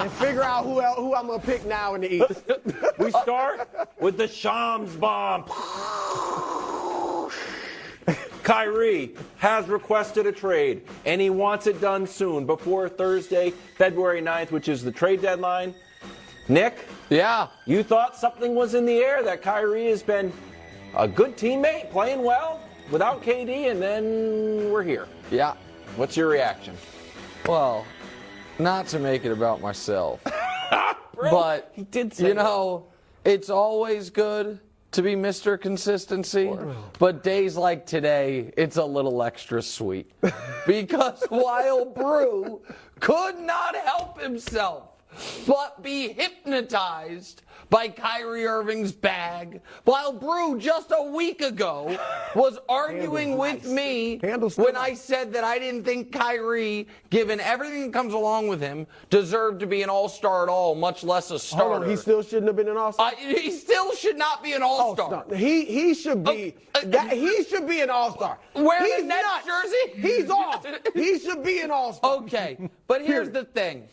and figure out who I'm going to pick now in the East. We start with the Shams bomb. Kyrie has requested a trade, and he wants it done soon, before Thursday, February 9th, which is the trade deadline. Nick? Yeah. You thought something was in the air, that Kyrie has been a good teammate, playing well without KD, and then we're here. Yeah. What's your reaction? Well, not to make it about myself, Bro, but, he did say it's always good to be Mr. Consistency, but days like today, it's a little extra sweet. Because while Brew could not help himself but be hypnotized by Kyrie Irving's bag, while Brew just a week ago was arguing with me when I said that I didn't think Kyrie, given everything that comes along with him, deserved to be an all-star at all, much less a starter. Hold on, he still shouldn't have been an all-star? He still should not be an all-star. He should be he should be an all-star. Wearing the Nets jersey? He's off. He should be an all-star. Okay, but here's the thing.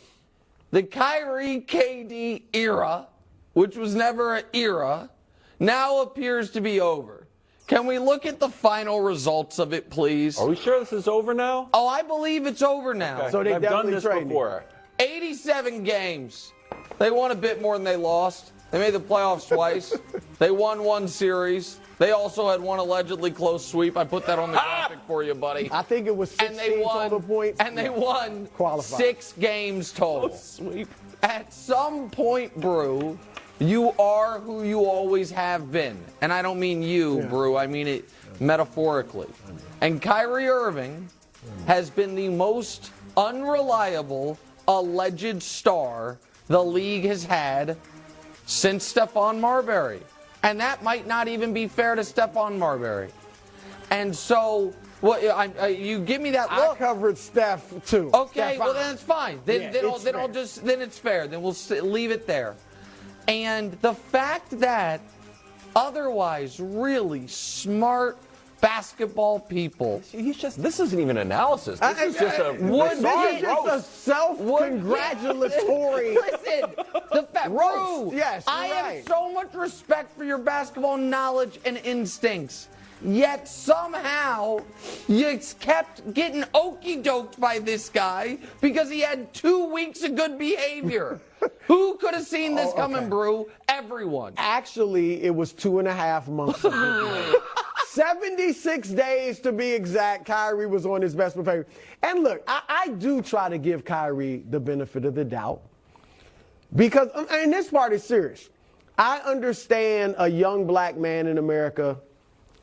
The Kyrie KD era, which was never an era, now appears to be over. Can we look at the final results of it, please? Are we sure this is over now? Oh, I believe it's over now. Okay. So they I've done definitely this before. 87 games. They won a bit more than they lost. They made the playoffs twice. They won one series. They also had one allegedly close sweep. I put that on the graphic for you, buddy. I think it was 16 total points. And they won Qualified. 6 games total. Sweep. At some point, Brew, you are who you always have been. And I don't mean you, Brew. I mean it metaphorically. And Kyrie Irving has been the most unreliable alleged star the league has had since Stephon Marbury. And that might not even be fair to Stephon Marbury. And so, you give me that look. I covered Steph too. Okay, Stephon. well then it's fine. Then it's fair. Then we'll leave it there. And the fact that otherwise really smart basketball people. This isn't even analysis. This is just a self-congratulatory. Listen, the fact, roast. Yes, I have so much respect for your basketball knowledge and instincts. Yet somehow you kept getting okey-doked by this guy because he had 2 weeks of good behavior. Who could have seen this coming, Brew? Everyone. Actually, it was 2.5 months ago. 76 days to be exact, Kyrie was on his best behavior. And look, I do try to give Kyrie the benefit of the doubt. Because, and this part is serious. I understand a young black man in America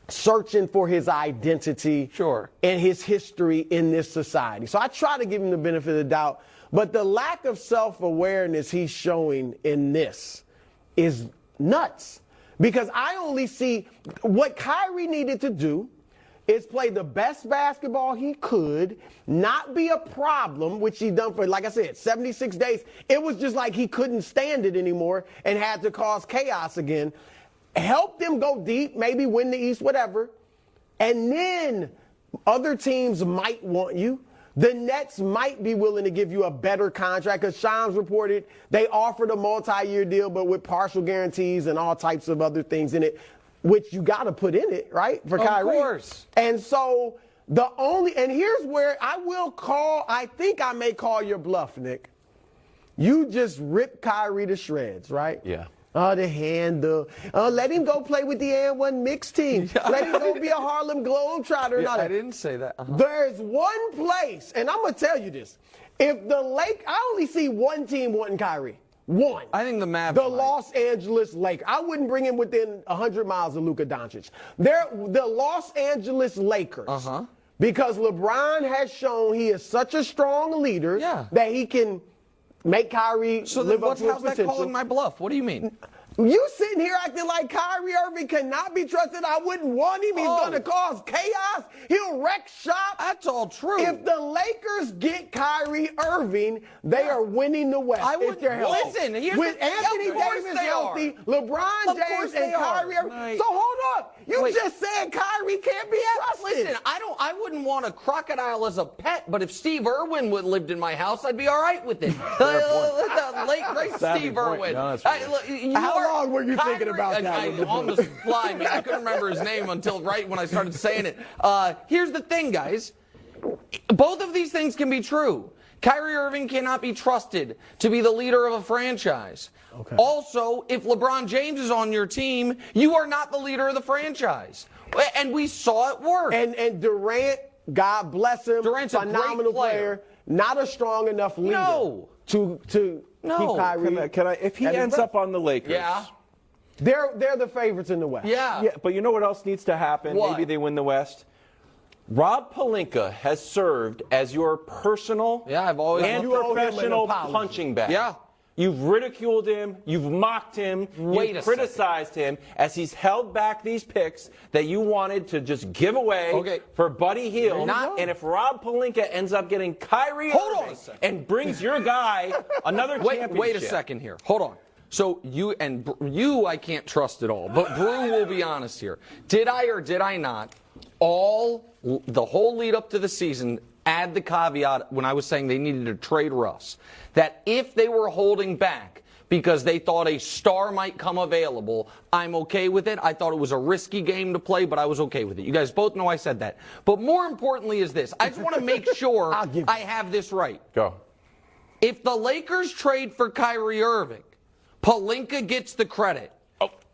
searching for his identity and his history in this society. So I try to give him the benefit of the doubt. But the lack of self-awareness he's showing in this is nuts. Because I only see what Kyrie needed to do is play the best basketball he could, not be a problem, which he done for, like I said, 76 days. It was just like he couldn't stand it anymore and had to cause chaos again. Help them go deep, maybe win the East, whatever. And then other teams might want you. The Nets might be willing to give you a better contract because Shams reported they offered a multi-year deal, but with partial guarantees and all types of other things in it, which you got to put in it, right, for Kyrie. Of course. And so and here's where I think I may call your bluff, Nick. You just ripped Kyrie to shreds, right? Yeah. The handle. Let him go play with the N1 mixed team. Let him go be a Harlem Globetrotter. I didn't say that. There's one place, and I'm going to tell you this. If I only see one team wanting Kyrie. One. I think the Mavs. The Los Angeles Lakers. I wouldn't bring him within 100 miles of Luka Doncic. The Los Angeles Lakers. Because LeBron has shown he is such a strong leader that he can make Kyrie live up to his potential. How's that calling my bluff? What do you mean? You sitting here acting like Kyrie Irving cannot be trusted. I wouldn't want him. He's going to cause chaos. He'll wreck shop. That's all true. If the Lakers get Kyrie Irving, they are winning the West. If they're healthy. Listen, with Anthony Davis healthy, LeBron James and Kyrie Irving. So hold up. You just said Kyrie can't be trusted. Listen, I wouldn't want a crocodile as a pet, but if Steve Irwin lived in my house, I'd be all right with it. late great Savvy Steve point. Irwin. No, that's right. How long were you thinking about that? On the fly, man. I couldn't remember his name until right when I started saying it. Here's the thing, guys. Both of these things can be true. Kyrie Irving cannot be trusted to be the leader of a franchise. Okay. Also, if LeBron James is on your team, you are not the leader of the franchise. And we saw it work. And Durant, God bless him, Durant's a phenomenal great player. not a strong enough leader to keep Kyrie. Can I? If he ends up on the Lakers, Yeah. They're the favorites in the West. Yeah. Yeah, but you know what else needs to happen? What? Maybe they win the West. Rob Pelinka has served as your personal I've always and You owe him an professional apology. punching bag. Yeah. You've ridiculed him, you've mocked him, Wait you've a criticized him as he's held back these picks that you wanted to just give away for Buddy Hield. And if Rob Pelinka ends up getting Kyrie Irving and brings your guy another championship. Wait a second here. Hold on. So you I can't trust at all. But Brew will be honest here. Did I or did I not the whole lead up to the season add the caveat when I was saying they needed to trade Russ, that if they were holding back because they thought a star might come available, I'm okay with it. I thought it was a risky game to play, but I was okay with it. You guys both know I said that. But more importantly is this. I just want to make sure I have this right. Go. If the Lakers trade for Kyrie Irving, Pelinka gets the credit.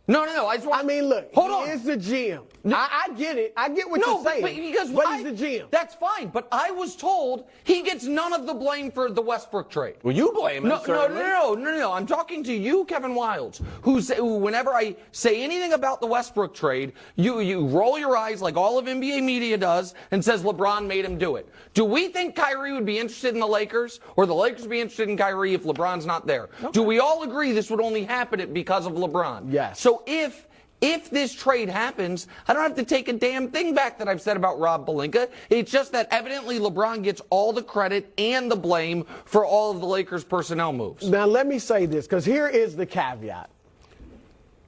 No. I just want. I mean, look. Hold on. He is the GM. I get it. I get what you're saying. But because but he's the GM. That's fine. But I was told he gets none of the blame for the Westbrook trade. Well, you blame him. No. I'm talking to you, Kevin Wildes, who whenever I say anything about the Westbrook trade, you roll your eyes like all of NBA media does and says LeBron made him do it. Do we think Kyrie would be interested in the Lakers, or the Lakers be interested in Kyrie if LeBron's not there? Okay. Do we all agree this would only happen because of LeBron? Yes. So if this trade happens, I don't have to take a damn thing back that I've said about Rob Pelinka. It's just that evidently LeBron gets all the credit and the blame for all of the Lakers' personnel moves. Now, let me say this, because here is the caveat.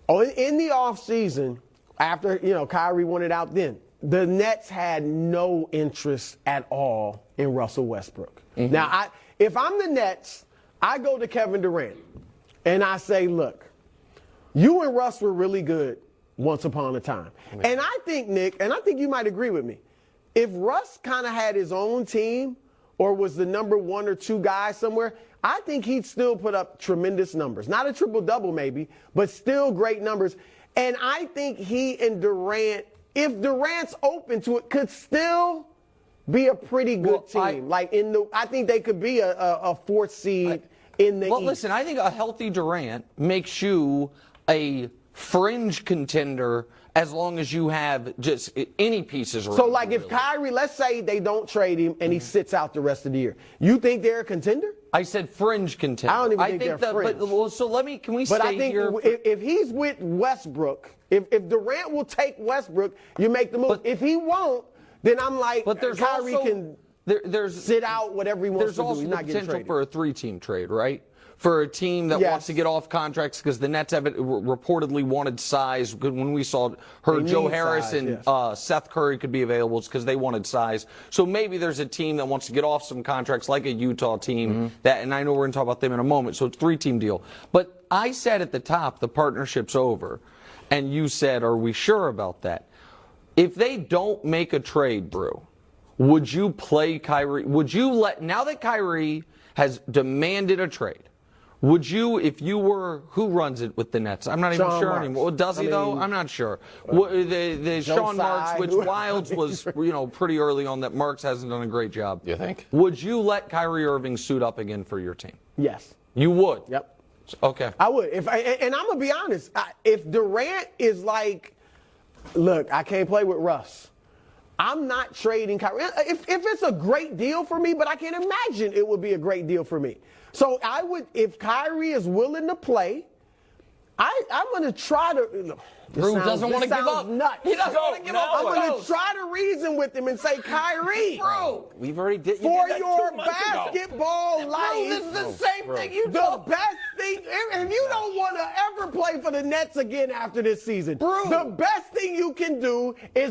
In the offseason, after, Kyrie wanted out then, the Nets had no interest at all in Russell Westbrook. Mm-hmm. Now, if I'm the Nets, I go to Kevin Durant, and I say, look, you and Russ were really good once upon a time. And I think, Nick, and I think you might agree with me, if Russ kind of had his own team or was the number 1 or 2 guy somewhere, I think he'd still put up tremendous numbers. Not a triple-double maybe, but still great numbers. And I think he and Durant, if Durant's open to it, could still be a pretty good team. I think they could be a 4th seed in the East. Well, listen, I think a healthy Durant makes you a fringe contender as long as you have just any pieces around. So, like, if Kyrie, let's say they don't trade him and he sits out the rest of the year, you think they're a contender? I said fringe contender. I don't even think they're fringe. Can we but stay I think here? If he's with Westbrook, if Durant will take Westbrook, you make the move. But if he won't, then I'm like, but there's Kyrie also, can sit out whatever he wants to do. There's also He's the not getting potential traded. for a 3-team trade, right? For a team that wants to get off contracts because the Nets have reportedly wanted size. When we heard Joe Harris and Seth Curry could be available, it's because they wanted size. So maybe there's a team that wants to get off some contracts, like a Utah team. And I know we're going to talk about them in a moment. So it's a 3-team deal. But I said at the top, the partnership's over. And you said, are we sure about that? If they don't make a trade, Brew, would you play Kyrie? Would you now that Kyrie has demanded a trade, would you, if you were, who runs it with the Nets? I'm not even sure anymore. Does he, though? I'm not sure. The Sean Marks, which Wildes was, pretty early on, that Marks hasn't done a great job. You think? Would you let Kyrie Irving suit up again for your team? Yes. You would? Yep. Okay. I would. And I'm going to be honest. If Durant is like, look, I can't play with Russ, I'm not trading Kyrie. If it's a great deal for me, but I can imagine it would be a great deal for me. So I would, if Kyrie is willing to play, I'm going to try to. Drew doesn't want to give up. Nuts. He doesn't want to give up. I'm going to try to reason with him and say, Kyrie, bro, we've already did. For your basketball life, this is the same thing you the told. best thing. If you don't want to ever play for the Nets again after this season, the best thing you can do is